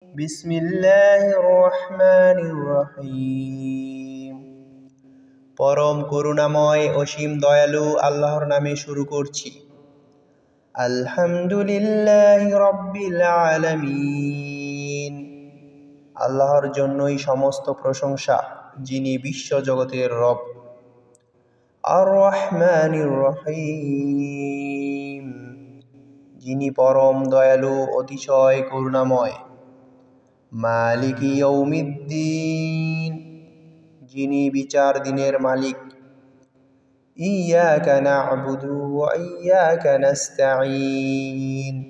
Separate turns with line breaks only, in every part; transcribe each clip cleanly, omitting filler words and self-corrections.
বিসমিল্লাহির রহমানির রহিম। পরম করুণাময় অসীম দয়ালু আল্লাহর নামে শুরু করছি। আলহামদুলিল্লাহি রাব্বিল আলামিন। আল্লাহর জন্যই সমস্ত প্রশংসা, যিনি বিশ্ব জগতের রব। আর রহমানির রহিম, যিনি পরম দয়ালু অতিশয় করুণাময়। মালিক ইয়াউমিদ্দিন, যিনি বিচার দিনের মালিক। ইয়াকা না'বুদু ওয়া ইয়াকা নাস্তাঈন,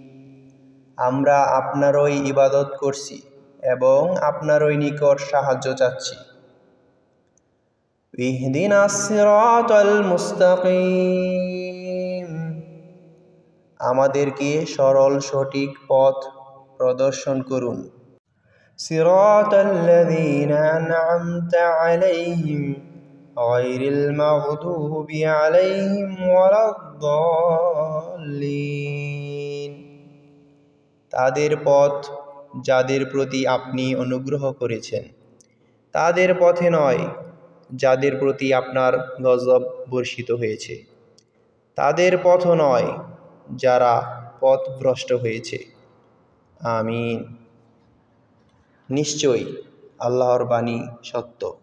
আমরা আপনারই ইবাদত করছি এবং আপনারই নিকট সাহায্য চাচ্ছি। ইহদিনাস সিরাতাল মুস্তাকিম, আমাদেরকে সরল সঠিক পথ প্রদর্শন করুন। সিরাতাল্লাযীনা আন'আমতা আলাইহিম গায়রিল মাগদুবি আলাইহিম ওয়ালাদ-দাল্লিন, তাদের পথ যাদের প্রতি আপনি অনুগ্রহ করেছেন, তাদের পথে নয় যাদের প্রতি আপনার গজব বর্ষিত হয়েছে, তাদের পথ নয় যারা পথভ্রষ্ট হয়েছে। আমিন। নিশ্চয়ই আল্লাহর বাণী সত্য।